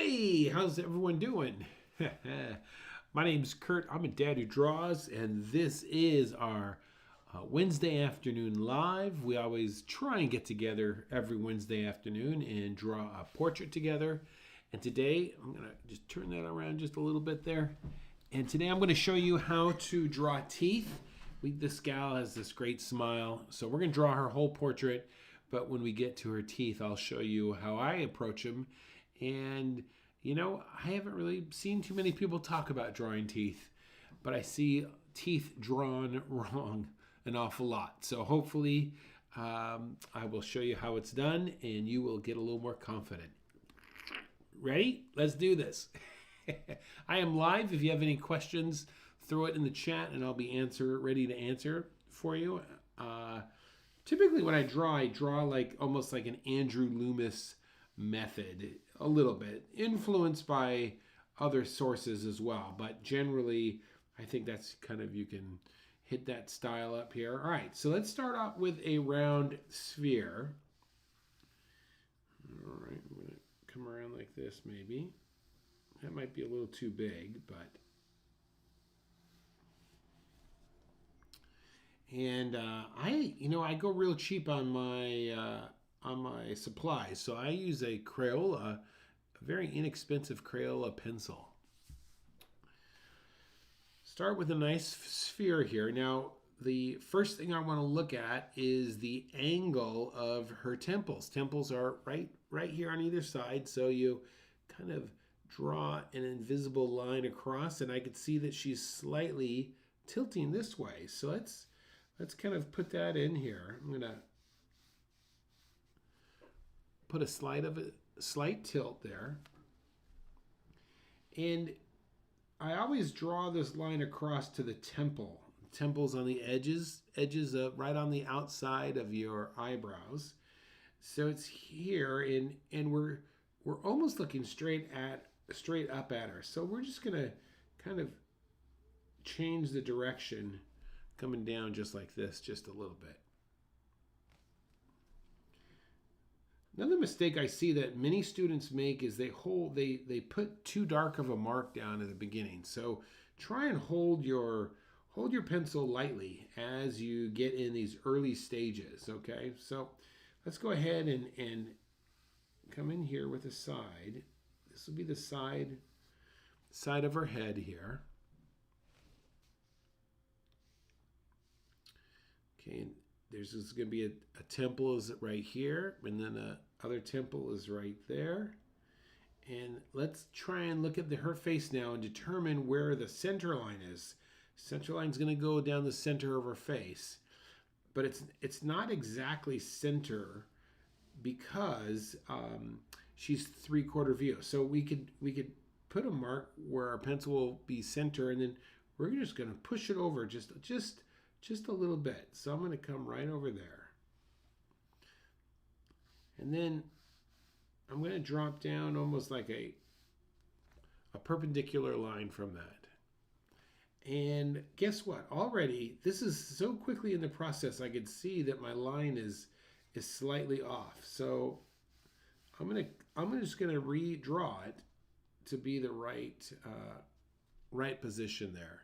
Hey, how's everyone doing? My name's Kurt. I'm a dad who draws, and this is our Wednesday afternoon live. We always try and get together every Wednesday afternoon and draw a portrait together. And today, I'm going to just turn that around just a little bit there. And today, I'm going to show you how to draw teeth. This gal has this great smile, so we're going to draw her whole portrait. But when we get to her teeth, I'll show you how I approach them. And, you know, I haven't really seen too many people talk about drawing teeth, but I see teeth drawn wrong an awful lot. So hopefully I will show you how it's done and you will get a little more confident. Ready? Let's do this. I am live. If you have any questions, throw it in the chat and I'll be ready to answer for you. Typically when I draw like almost like an Andrew Loomis method, a little bit influenced by other sources as well, but generally I think that's kind of, you can hit that style up here. All right, so let's start off with a round sphere. All right, I'm gonna come around like this. Maybe that might be a little too big, but I go real cheap on my supplies. So I use a Crayola, a very inexpensive Crayola pencil. Start with a nice sphere here. Now, the first thing I want to look at is the angle of her temples. Temples are right here on either side. So you kind of draw an invisible line across, and I could see that she's slightly tilting this way. So let's kind of put that in here. I'm gonna put a slight tilt there. And I always draw this line across to the temple. Temples on the edges right on the outside of your eyebrows. So it's here, and we're almost looking straight up at her. So we're just gonna kind of change the direction, coming down just like this, just a little bit. Another mistake I see that many students make is they put too dark of a mark down at the beginning. So try and hold your pencil lightly as you get in these early stages, okay? So let's go ahead and come in here with a side. This will be the side of her head here. Okay, and there's going to be a temple is right here, and then a other temple is right there. And let's try and look at her face now and determine where the center line is. Center line is going to go down the center of her face, but it's not exactly center because she's 3/4 view. So we could put a mark where our pencil will be center, and then we're just going to push it over just a little bit. So I'm going to come right over there. And then I'm going to drop down almost like a perpendicular line from that. And guess what? Already, this is so quickly in the process, I could see that my line is slightly off. So I'm just going to redraw it to be the right position there.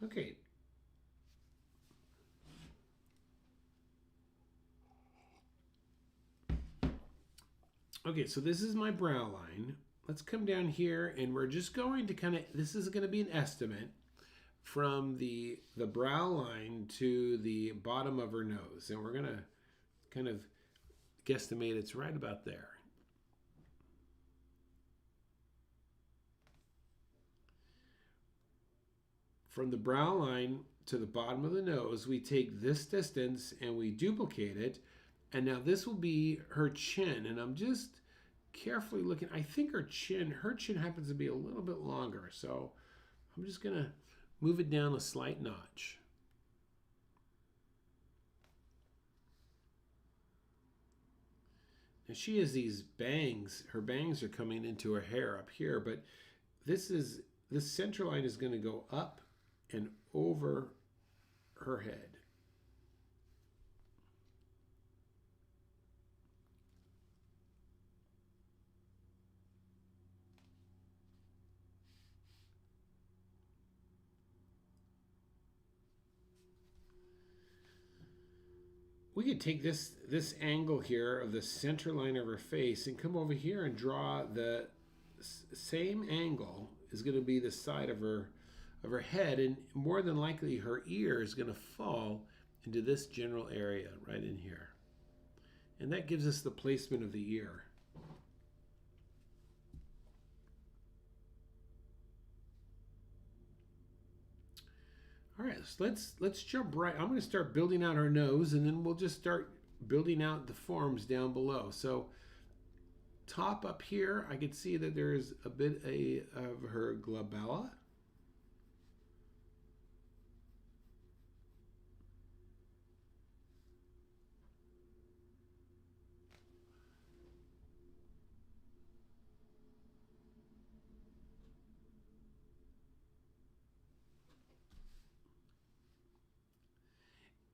Okay. Okay, so this is my brow line. Let's come down here, and we're just going to this is going to be an estimate from the brow line to the bottom of her nose. And we're going to kind of guesstimate it's right about there. From the brow line to the bottom of the nose, we take this distance and we duplicate it. And now this will be her chin. And I'm just carefully looking. I think her chin happens to be a little bit longer. So I'm just going to move it down a slight notch. Now she has these bangs. Her bangs are coming into her hair up here. But this center line is going to go up and over her head. we could take this angle here of the center line of her face and come over here and draw the same angle is going to be the side of her head, and more than likely her ear is going to fall into this general area right in here. And that gives us the placement of the ear. All right, so let's jump right. I'm going to start building out her nose, and then we'll just start building out the forms down below. So top up here, I can see that there's a bit of her glabella.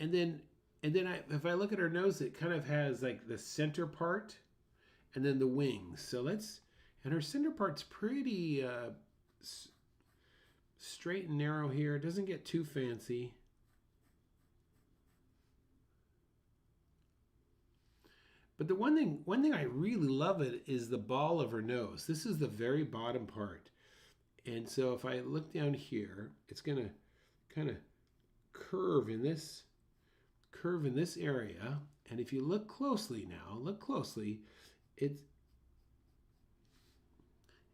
And then if I look at her nose, it kind of has like the center part and then the wings. So and her center part's pretty straight and narrow here. It doesn't get too fancy. But the one thing I really love it is the ball of her nose. This is the very bottom part. And so if I look down here, it's going to kind of curve in this area. And if you look closely now,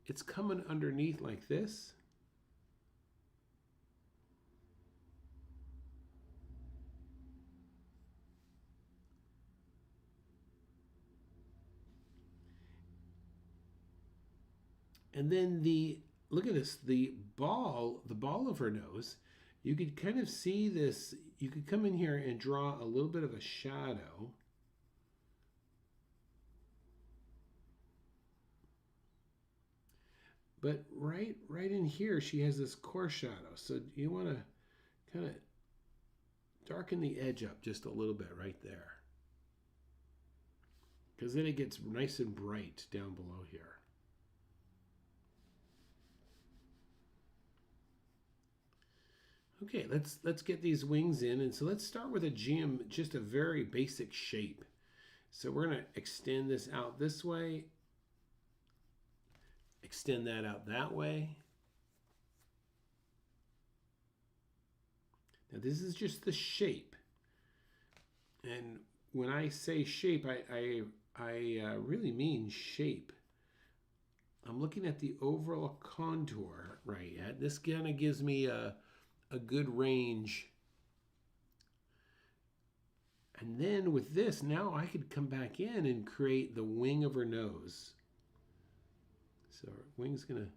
it's coming underneath like this. And then look at this, the ball of her nose, you could kind of see this. You could come in here and draw a little bit of a shadow. But right in here, she has this core shadow. So you want to kind of darken the edge up just a little bit right there, because then it gets nice and bright down below here. Okay, let's get these wings in, and so let's start with just a very basic shape. So we're going to extend this out this way, extend that out that way. Now this is just the shape, and when I say shape, I really mean shape. I'm looking at the overall contour right at this. Kind of gives me a good range. And then with this, now I could come back in and create the wing of her nose. So her wing's gonna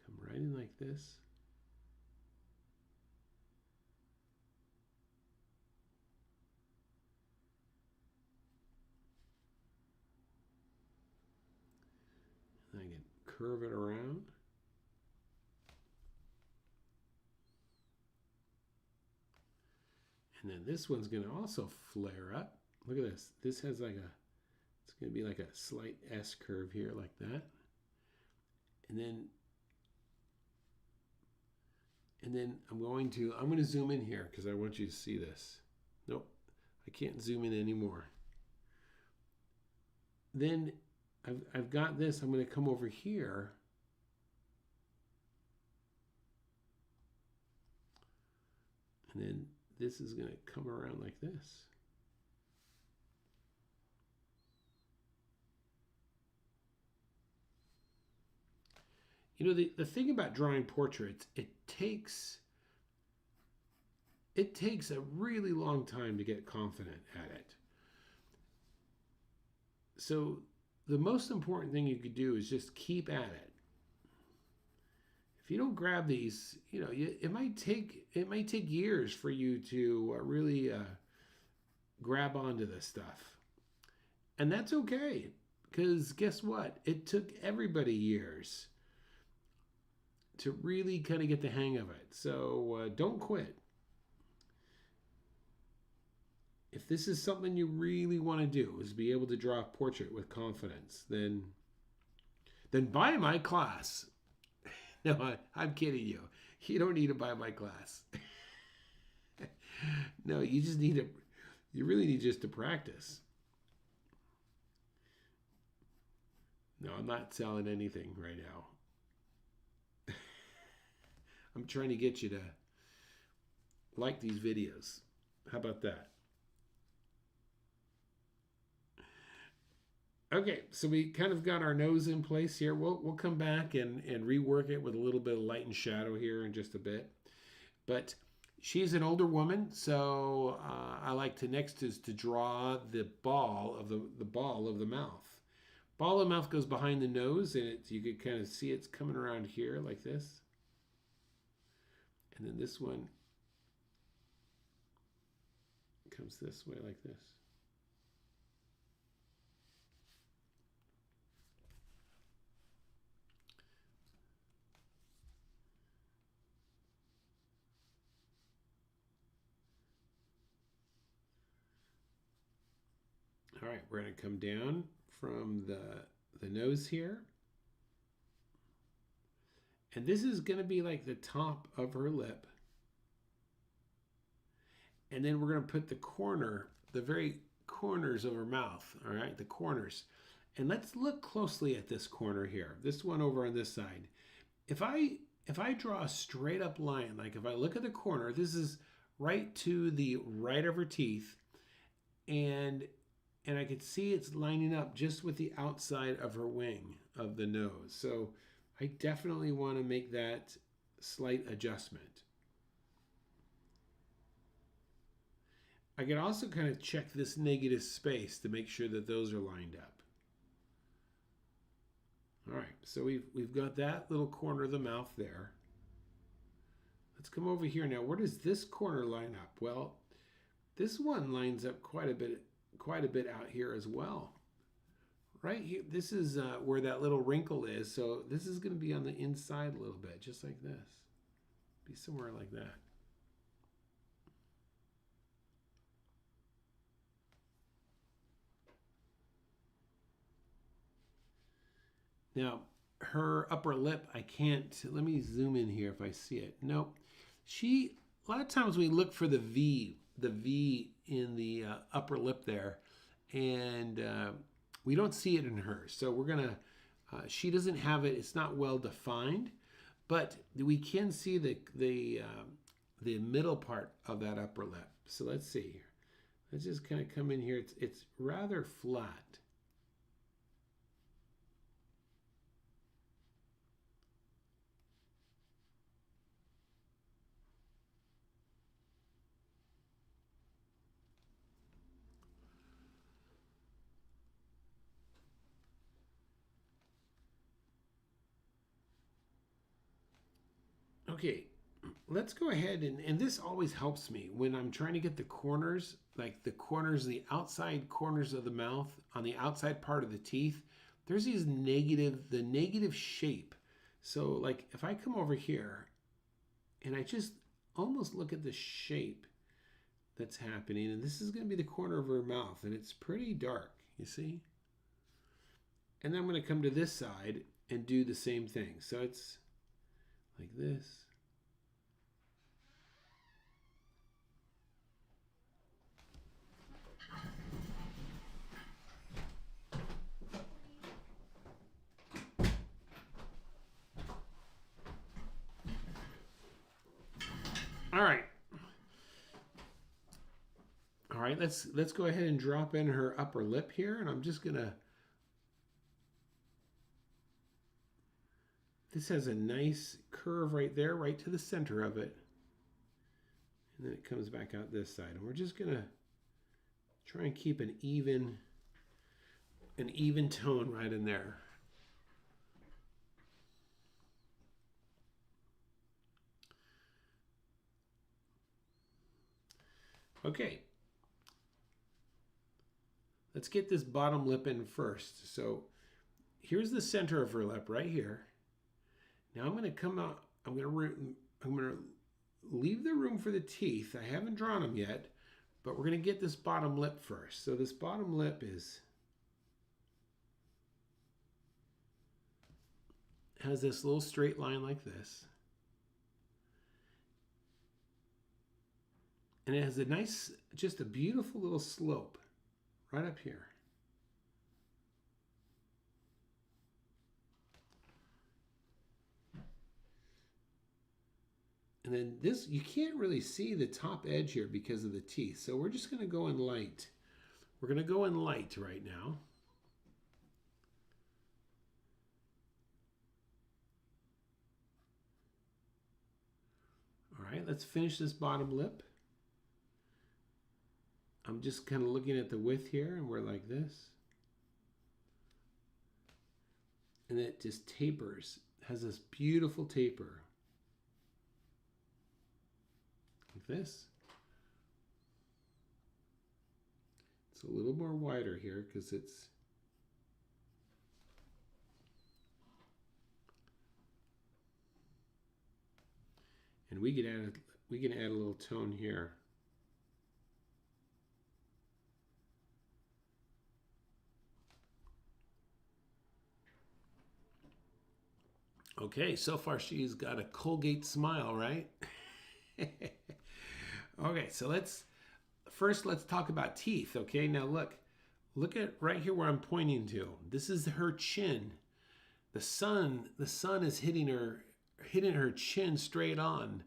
come right in like this. And I can curve it around. And then this one's going to also flare up. Look at this. This has it's going to be like a slight S curve here like that. And then I'm going to zoom in here because I want you to see this. Nope, I can't zoom in anymore. Then I've got this. I'm going to come over here. And then this is going to come around like this. You know, the thing about drawing portraits, it takes a really long time to get confident at it. So the most important thing you could do is just keep at it. If you don't grab these, you know, it might take years for you to really grab onto this stuff, and that's okay, because guess what? It took everybody years to really kind of get the hang of it. So don't quit. If this is something you really want to do, is be able to draw a portrait with confidence, then buy my class. No, I'm kidding you. You don't need to buy my class. No, you just need You really need just to practice. No, I'm not selling anything right now. I'm trying to get you to like these videos. How about that? Okay, so we kind of got our nose in place here. We'll come back and rework it with a little bit of light and shadow here in just a bit. But she's an older woman, so I like to next is to draw the ball of the ball of the mouth. Ball of the mouth goes behind the nose, and you can kind of see it's coming around here like this. And then this one comes this way like this. All right, we're going to come down from the nose here. And this is going to be like the top of her lip. And then we're going to put the very corners of her mouth, all right, the corners. And let's look closely at this corner here, this one over on this side. If I draw a straight up line, like if I look at the corner, this is right to the right of her teeth, and I could see it's lining up just with the outside of her wing of the nose. So I definitely want to make that slight adjustment. I can also kind of check this negative space to make sure that those are lined up. All right, so we've got that little corner of the mouth there. Let's come over here now. Where does this corner line up? Well, this one lines up quite a bit out here as well. Right here, this is where that little wrinkle is. So this is going to be on the inside a little bit, just like this. Be somewhere like that. Now, her upper lip, I can't, let me zoom in here if I see it. Nope. A lot of times we look for the V in the upper lip there, and we don't see it in hers. So we're going to, she doesn't have it, it's not well defined, but we can see the middle part of that upper lip. So let's see here. Let's just kind of come in here. It's rather flat. Okay, let's go ahead and this always helps me when I'm trying to get the corners, like the outside corners of the mouth on the outside part of the teeth. There's the negative shape. So like if I come over here and I just almost look at the shape that's happening, and this is going to be the corner of her mouth, and it's pretty dark, you see? And then I'm going to come to this side and do the same thing. So it's like this. All right, let's go ahead and drop in her upper lip here, and I'm just gonna, this has a nice curve right there, right to the center of it. And then it comes back out this side. And we're just gonna try and keep an even tone right in there. Okay. Let's get this bottom lip in first. So here's the center of her lip right here. Now I'm going to come out, I'm going to leave the room for the teeth. I haven't drawn them yet, but we're going to get this bottom lip first. So this bottom lip has this little straight line like this. And it has a nice just a beautiful little slope right up here. And then this, you can't really see the top edge here because of the teeth. So we're just going to go in light. We're going to go in light right now. All right, let's finish this bottom lip. I'm just kind of looking at the width here, and we're like this. And it just tapers, has this beautiful taper. Like this. It's a little more wider here because it's and we can add a little tone here. Okay, so far she's got a Colgate smile, right? Okay, so let's talk about teeth. Okay, now look at right here where I'm pointing to. This is her chin. The sun is hitting her chin straight on.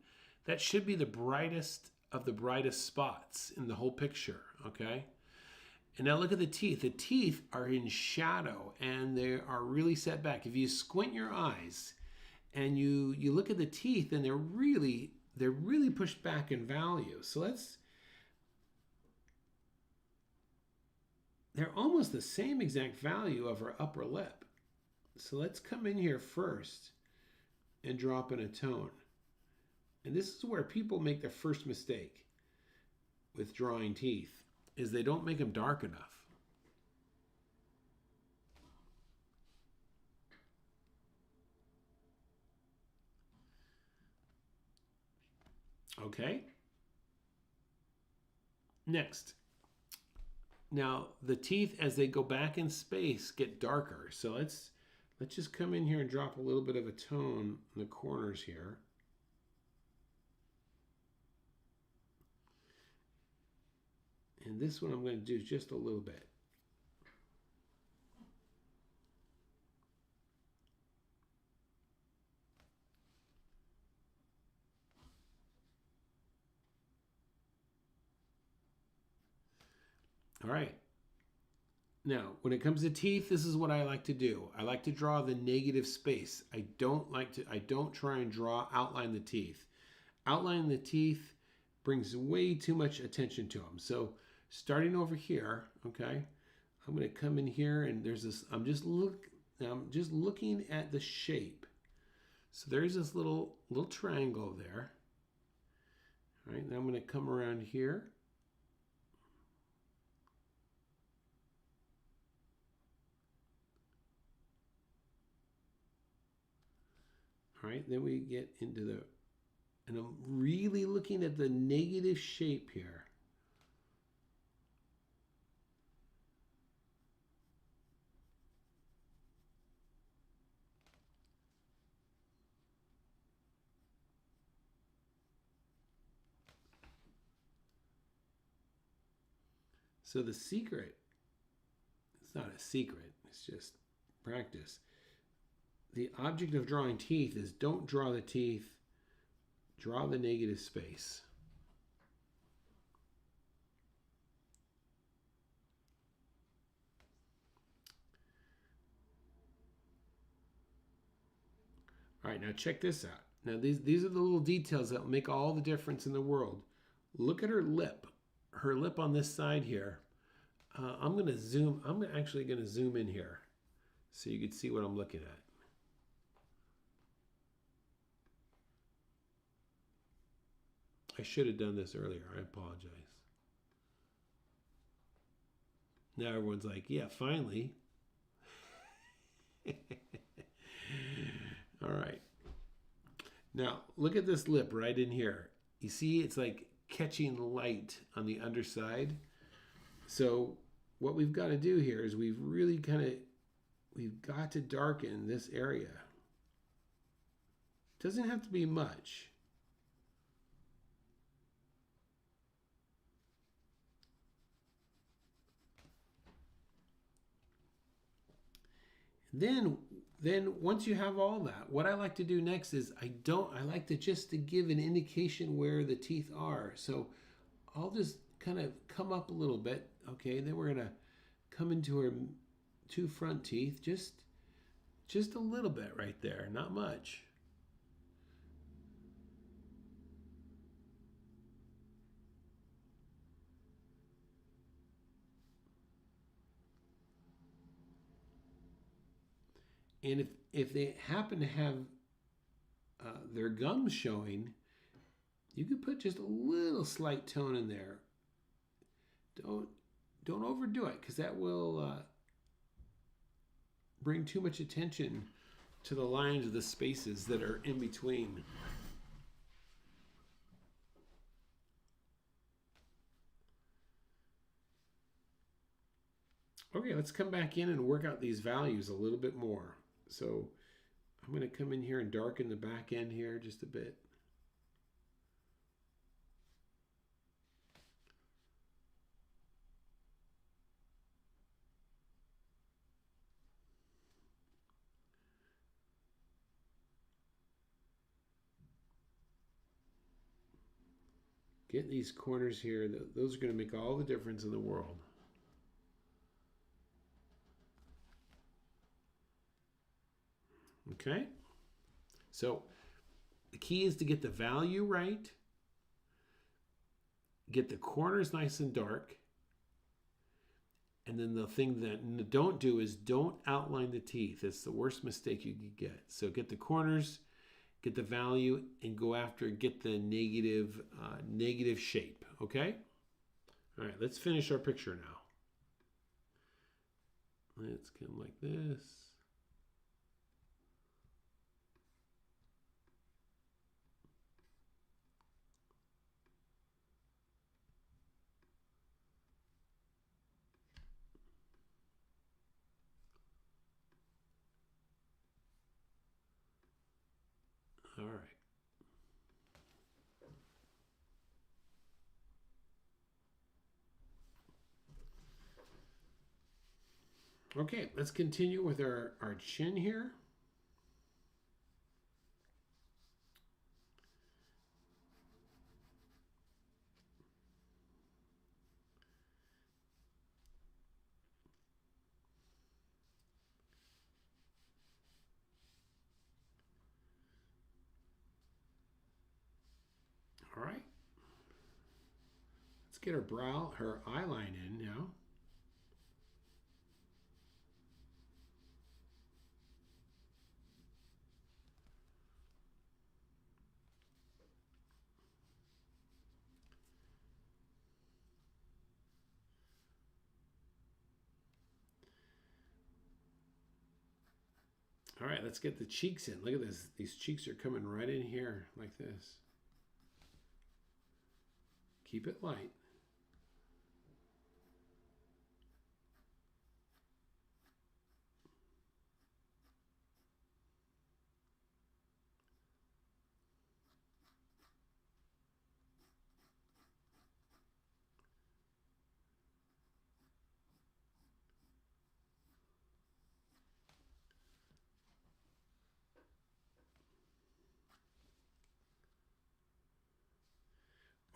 That should be the brightest of the brightest spots in the whole picture. Okay. And now look at the teeth. The teeth are in shadow and they are really set back. If you squint your eyes and you look at the teeth, and they're really pushed back in value. So they're almost the same exact value of her upper lip. So let's come in here first and drop in a tone. And this is where people make their first mistake with drawing teeth, is they don't make them dark enough. Okay. Next. Now the teeth, as they go back in space, get darker. So let's just come in here and drop a little bit of a tone in the corners here. And this one I'm going to do just a little bit. All right. Now, when it comes to teeth, this is what I like to do. I like to draw the negative space. I don't try and outline the teeth. Outlining the teeth brings way too much attention to them. So starting over here, okay, I'm going to come in here, and there's this, I'm just looking at the shape. So there's this little triangle there. All right, now I'm going to come around here. All right, then we get into and I'm really looking at the negative shape here. So the secret, it's not a secret, it's just practice. The object of drawing teeth is don't draw the teeth, draw the negative space. All right, now check this out. Now these are the little details that make all the difference in the world. Look at her lip on this side here. I'm actually going to zoom in here so you can see what I'm looking at. I should have done this earlier. I apologize. Now everyone's like, yeah, finally. All right. Now, look at this lip right in here. You see, it's like catching light on the underside. So what we've got to do here is we've got to darken this area. Doesn't have to be much. Then once you have all that, what I like to do next is I like to just to give an indication where the teeth are. So I'll just kind of come up a little bit. Okay, then we're gonna come into her two front teeth, just a little bit right there, not much. And if they happen to have their gums showing, you could put just a little slight tone in there. Don't overdo it, because that will bring too much attention to the lines of the spaces that are in between. Okay, let's come back in and work out these values a little bit more. So I'm going to come in here and darken the back end here just a bit. Get these corners here. Those are going to make all the difference in the world. Okay? So the key is to get the value right, get the corners nice and dark, and then the thing that don't do is don't outline the teeth. It's the worst mistake you could get. So get the corners, get the value, and go after get the negative shape. Okay? All right, let's finish our picture now. Let's come like this. All right. Okay, let's continue with our chin here. All right. Let's get her eye line in now. All right, let's get the cheeks in. Look at this. These cheeks are coming right in here like this. Keep it light.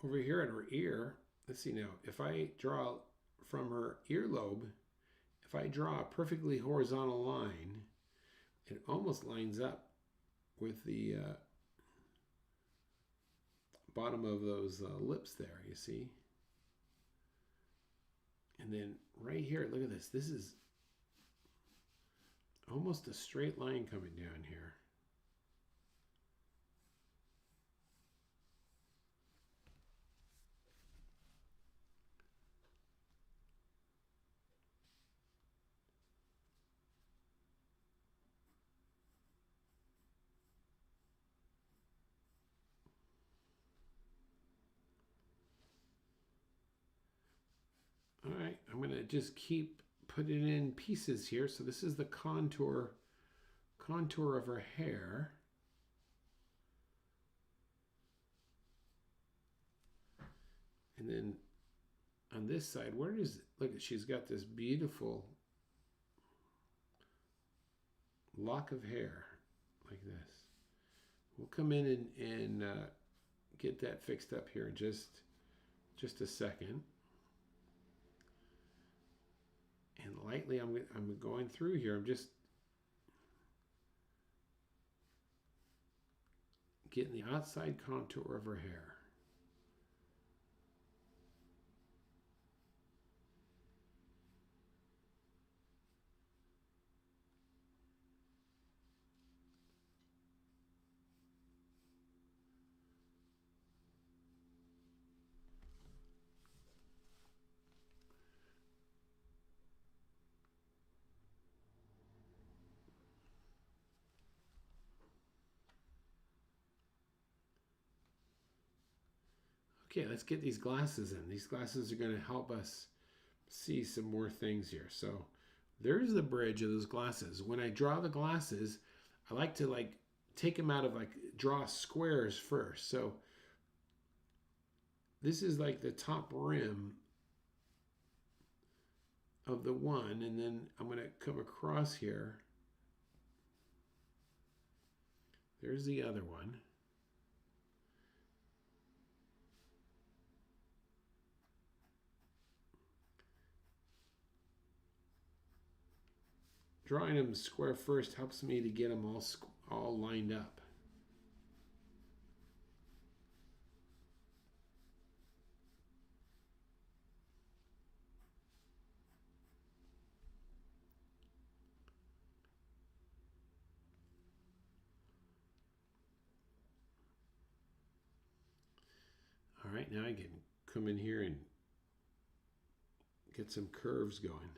Over here at her ear, let's see now, if I draw from her earlobe, if I draw a perfectly horizontal line, it almost lines up with the bottom of those lips there, you see? And then right here, look at this. This is almost a straight line coming down here. All right, I'm going to just keep putting in pieces here. So this is the contour of her hair. And then on this side, where does, look, she's got this beautiful lock of hair like this. We'll come in and get that fixed up here in just a second. And lightly, I'm going through here. I'm just getting the outside contour of her hair. Okay, let's get these glasses in. These glasses are going to help us see some more things here. So there's the bridge of those glasses. When I draw the glasses, I like to take them out of draw squares first. So this is like the top rim of the one, and then I'm going to come across here. There's the other one. Drawing them square first helps me to get them all lined up. All right, now I can come in here and get some curves going.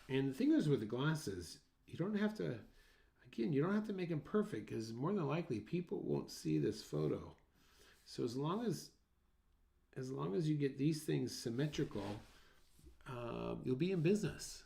And the thing is with the glasses, you don't have to, again, you don't have to make them perfect because more than likely people won't see this photo. So as long as you get these things symmetrical, you'll be in business.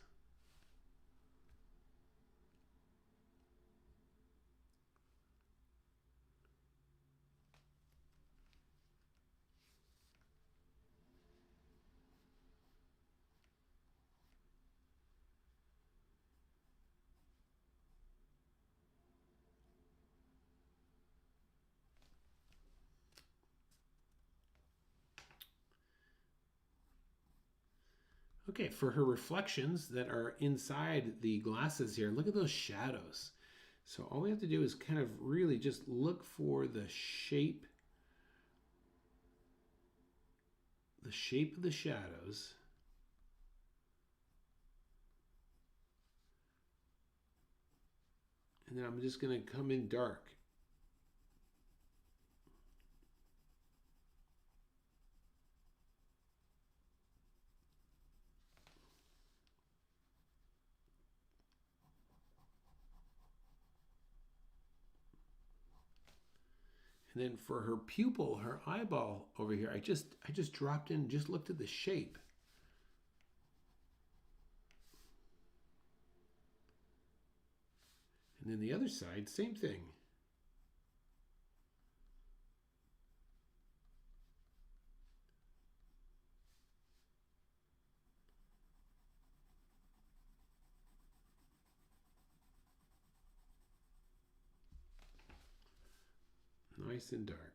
Okay, for her reflections that are inside the glasses here, look at those shadows. So all we have to do is kind of really just look for the shape of the shadows. And then I'm just going to come in dark. And then for her pupil, her eyeball over here, I just dropped in, just looked at the shape. And then the other side, same thing. Nice and dark.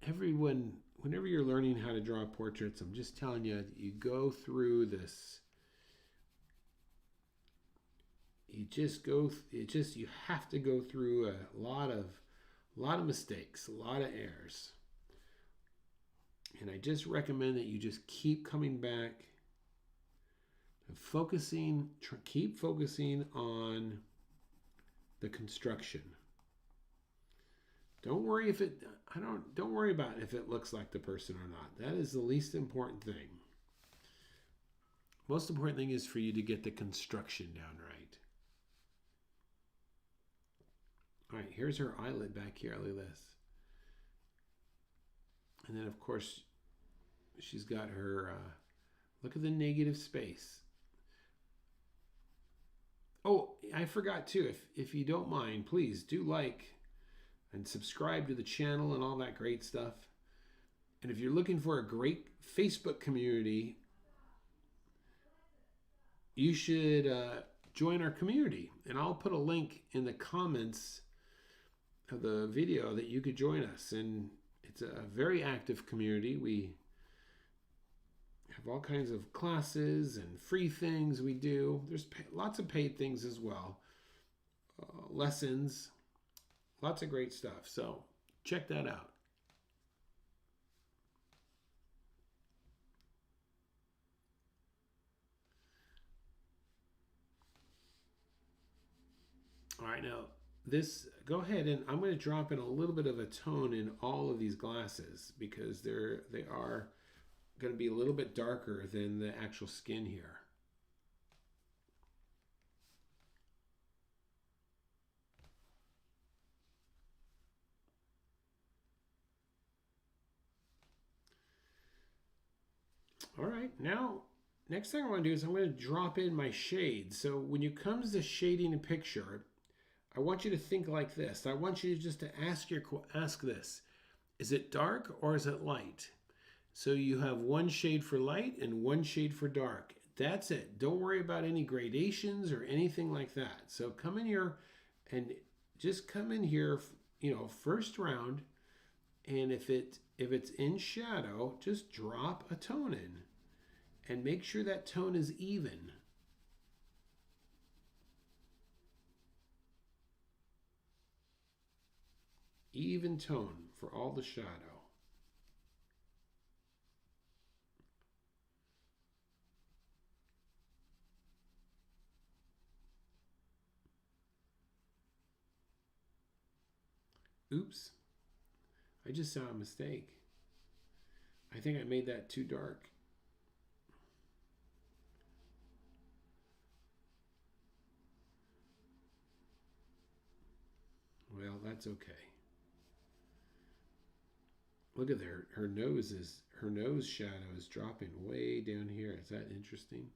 Everyone, whenever you're learning how to draw portraits, I'm just telling you, you go through this. You have to go through a lot of mistakes, a lot of errors. And I just recommend that you just keep coming back and keep focusing on the construction. Don't worry if it, don't worry about if it looks like the person or not. That is the least important thing. Most important thing is for you to get the construction down right. All right, here's her eyelid back here. Look at this. And then, of course, she's got her, look at the negative space. Oh, I forgot too, if you don't mind, please do like and subscribe to the channel and all that great stuff. And if you're looking for a great Facebook community, you should join our community. And I'll put a link in the comments of the video that you could join us. And it's a very active community. We have all kinds of classes and free things we do. There's lots of paid things as well. Lessons, lots of great stuff. So check that out. All right, now this, go ahead and I'm going to drop in a little bit of a tone in all of these glasses because they are going to be a little bit darker than the actual skin here. All right, now next thing I want to do is I'm going to drop in my shades. So when it comes to shading a picture, I want you to think like this. I want you just to ask this: is it dark or is it light? So you have one shade for light and one shade for dark. That's it. Don't worry about any gradations or anything like that. So come in here and just come in here, first round, and if it's in shadow, just drop a tone in and make sure that tone is even. Even tone for all the shadow. Oops, I just saw a mistake. I think I made that too dark. Well, that's okay. Look at there, her nose shadow is dropping way down here. Is that interesting?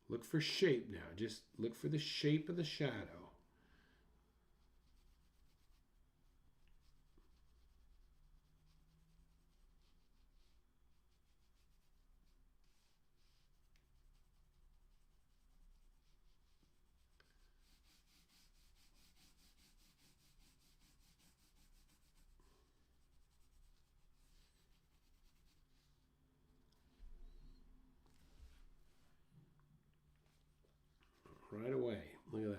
Look for shape now. Just look for the shape of the shadow. Right away. Look at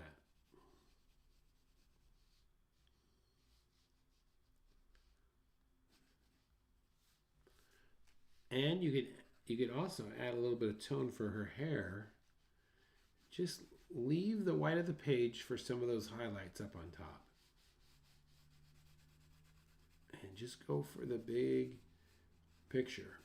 that. And you could also add a little bit of tone for her hair. Just leave the white of the page for some of those highlights up on top. And just go for the big picture.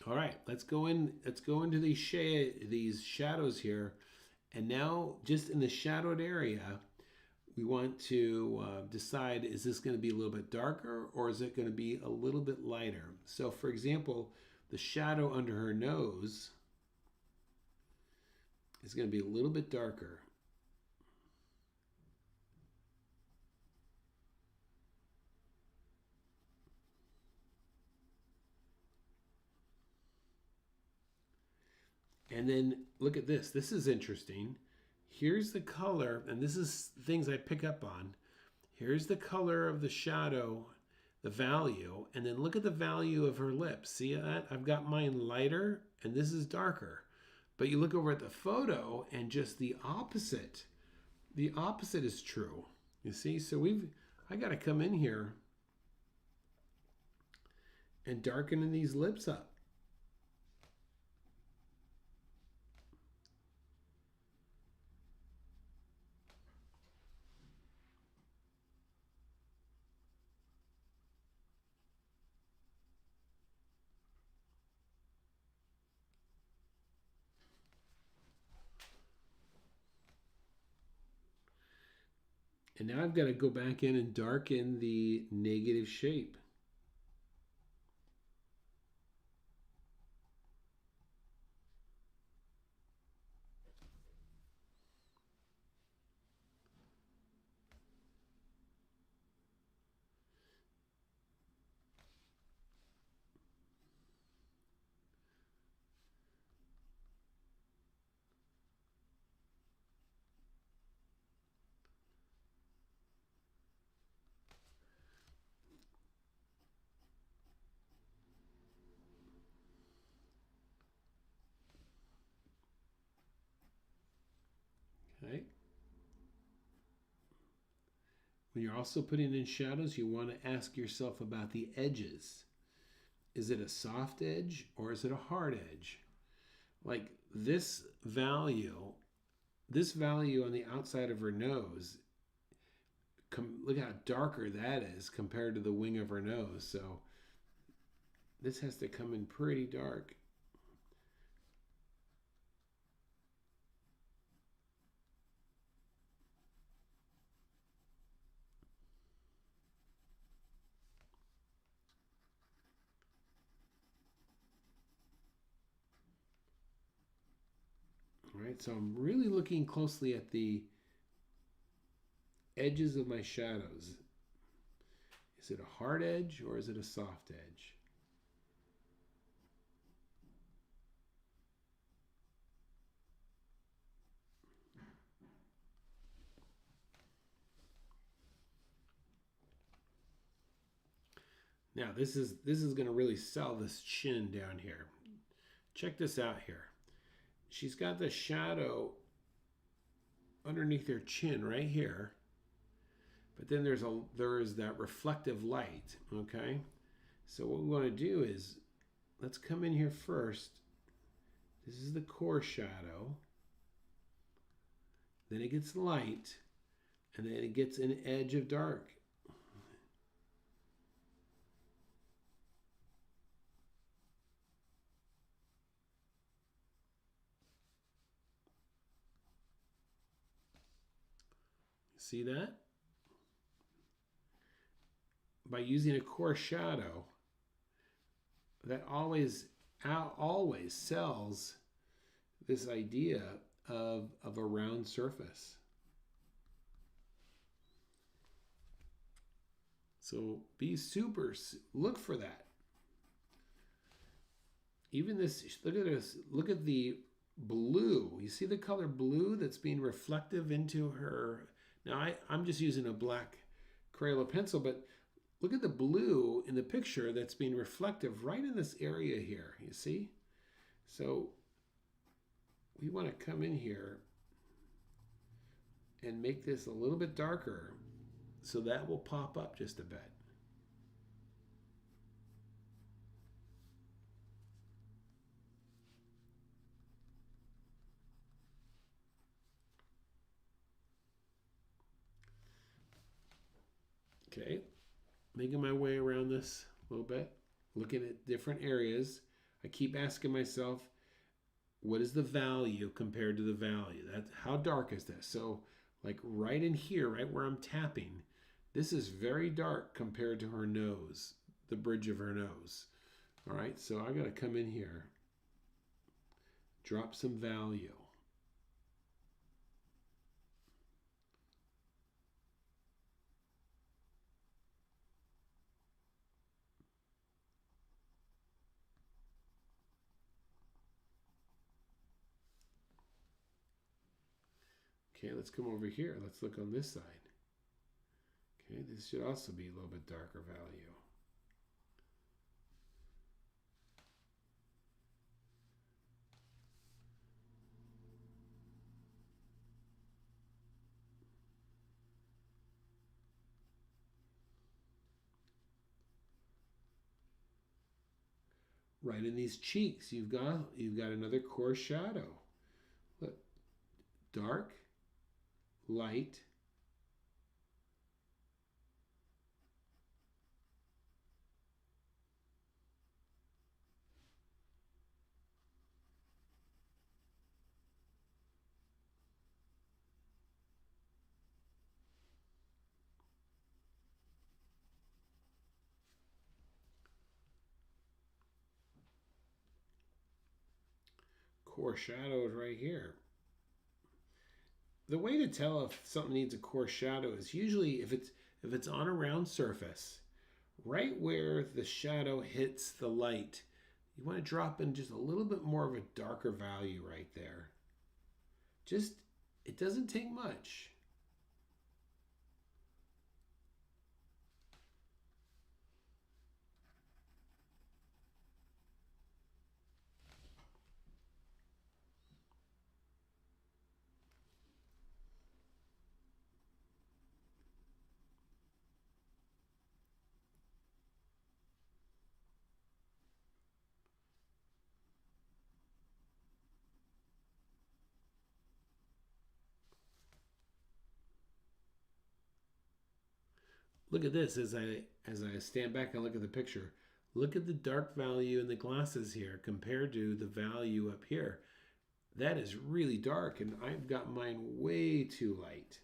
All right, let's go into these shadows here. And now just in the shadowed area, we want to decide, is this going to be a little bit darker or is it going to be a little bit lighter? So for example, the shadow under her nose is going to be a little bit darker. And And then look at this. This is interesting. Here's the color, and this is things I pick up on. Here's the color of the shadow, the value, and then look at the value of her lips. See that? I've got mine lighter, and this is darker. But you look over at the photo, and just the opposite. The opposite is true. You see? So I got to come in here and darken these lips up. And now I've got to go back in and darken the negative shape. Okay. When you're also putting in shadows, you want to ask yourself about the edges. Is it a soft edge or is it a hard edge? Like this value on the outside of her nose, look how darker that is compared to the wing of her nose. So this has to come in pretty dark. All right, so I'm really looking closely at the edges of my shadows. Is it a hard edge or is it a soft edge? Now this is going to really sell this chin down here. Check this out here. She's got the shadow underneath her chin right here. But then there is that reflective light, okay? So what we want to do is, let's come in here first. This is the core shadow. Then it gets light, and then it gets an edge of dark. See that? By using a core shadow, that always sells this idea of a round surface. So look for that. Even this, look at this, look at the blue. You see the color blue that's being reflective into her. Now I'm just using a black Crayola pencil, but look at the blue in the picture that's being reflective right in this area here, you see? So we want to come in here and make this a little bit darker so that will pop up just a bit. Okay, making my way around this a little bit, looking at different areas. I keep asking myself, what is the value compared to the value? How dark is this? So like right in here, right where I'm tapping, this is very dark compared to her nose, the bridge of her nose. All right, so I got to come in here, drop some value. Okay, let's come over here. Let's look on this side. Okay, this should also be a little bit darker value. Right in these cheeks, you've got another coarse shadow. Look, dark, light, coarse shadows right here. The way to tell if something needs a coarse shadow is usually if it's on a round surface, right where the shadow hits the light, you want to drop in just a little bit more of a darker value right there. Just, it doesn't take much. Look at this as I stand back and look at the picture. Look at the dark value in the glasses here compared to the value up here. That is really dark, and I've got mine way too light.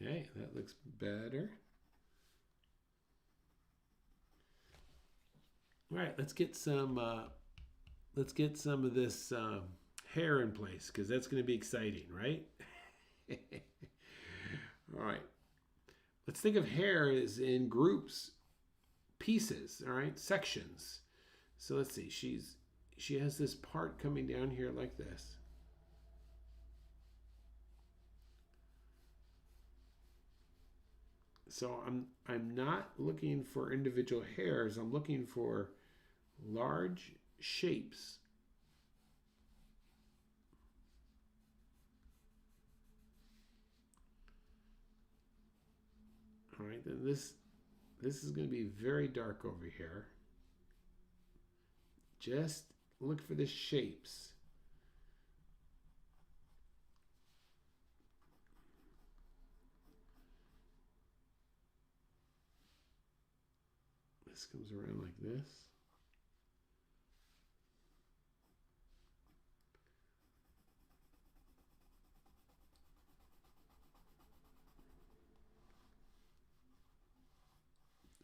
Okay, that looks better. All right, let's get some of this hair in place because that's going to be exciting, right? All right. Let's think of hair as in groups, pieces, all right, sections. So let's see. She has this part coming down here like this. So I'm not looking for individual hairs. I'm looking for large shapes. All right, then this is going to be very dark over here. Just look for the shapes. This comes around like this.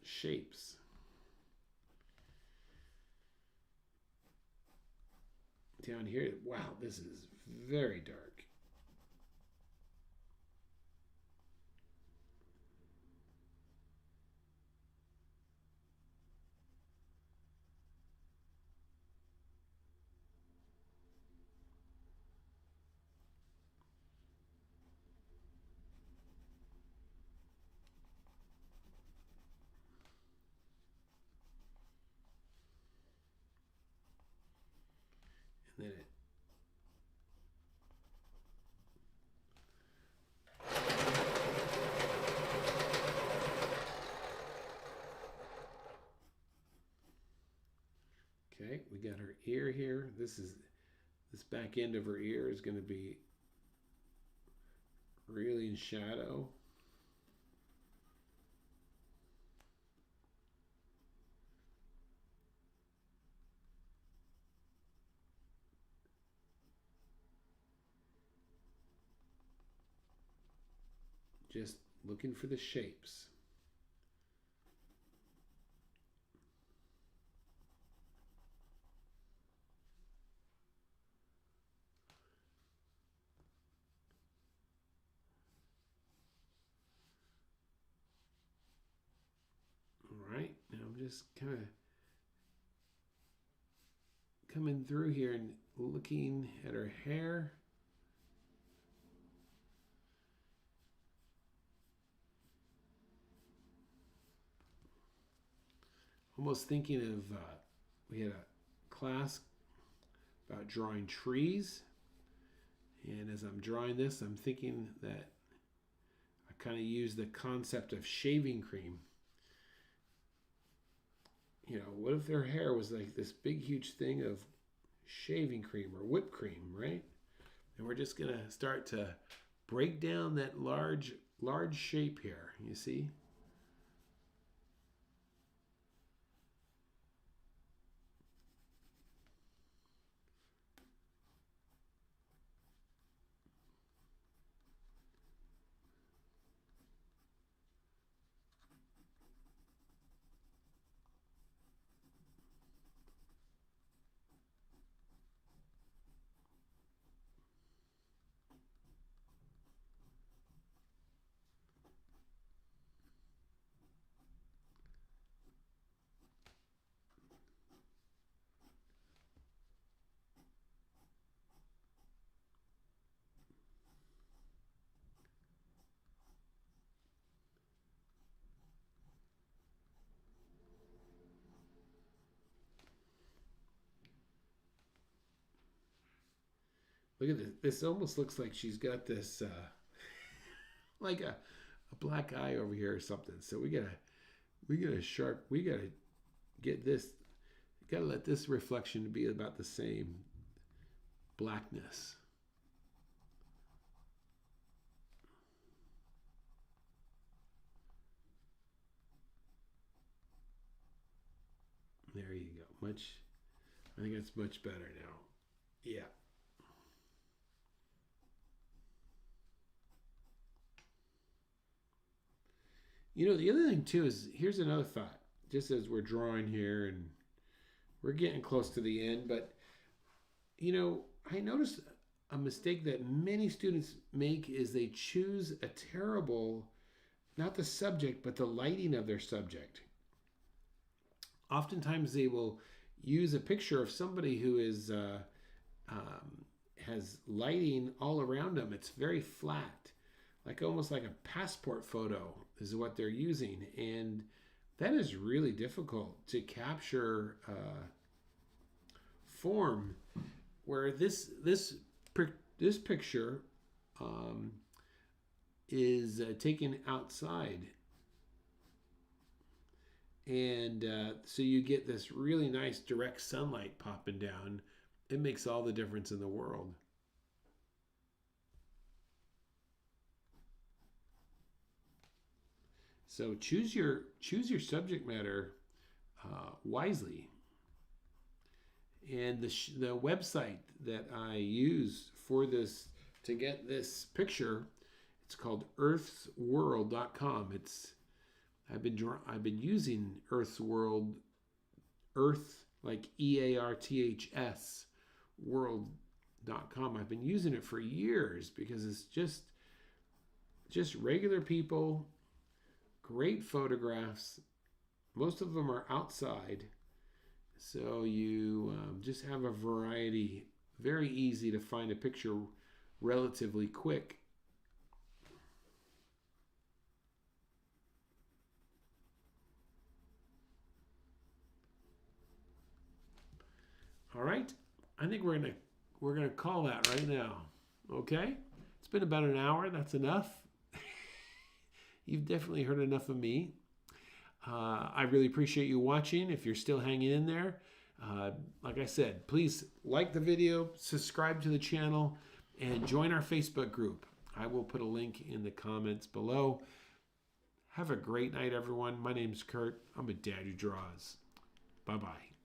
Shapes. Down here, wow, this is very dark. And then okay, we got her ear here. This back end of her ear is going to be really in shadow. Just looking for the shapes. just kind of coming through here and looking at her hair. Almost thinking of, we had a class about drawing trees. And as I'm drawing this, I'm thinking that I kind of use the concept of shaving cream. You know, what if their hair was like this big, huge thing of shaving cream or whipped cream, right? And we're just going to start to break down that large shape here, you see? Look at this. This almost looks like she's got this, like a black eye over here or something. So we gotta get this, gotta let this reflection be about the same blackness. There you go. I think it's much better now. Yeah. You know, the other thing too is, here's another thought, just as we're drawing here and we're getting close to the end, but you know, I noticed a mistake that many students make is they choose a terrible, not the subject, but the lighting of their subject. Oftentimes they will use a picture of somebody who is has lighting all around them. It's very flat, like almost like a passport photo is what they're using, and that is really difficult to capture form. Where this picture is taken outside, and so you get this really nice direct sunlight popping down. It makes all the difference in the world. So choose your subject matter wisely. And the website that I use for this to get this picture, it's called earthsworld.com. I've been using Earth's World, Earth like EARTHS world.com. I've been using it for years because it's just regular people, great photographs. Most of them are outside. So you just have a variety, very easy to find a picture relatively quick. All right, I think we're gonna call that right now. Okay, it's been about an hour. That's enough. You've definitely heard enough of me. I really appreciate you watching. If you're still hanging in there, like I said, please like the video, subscribe to the channel, and join our Facebook group. I will put a link in the comments below. Have a great night, everyone. My name's Kurt. I'm a dad who draws. Bye-bye.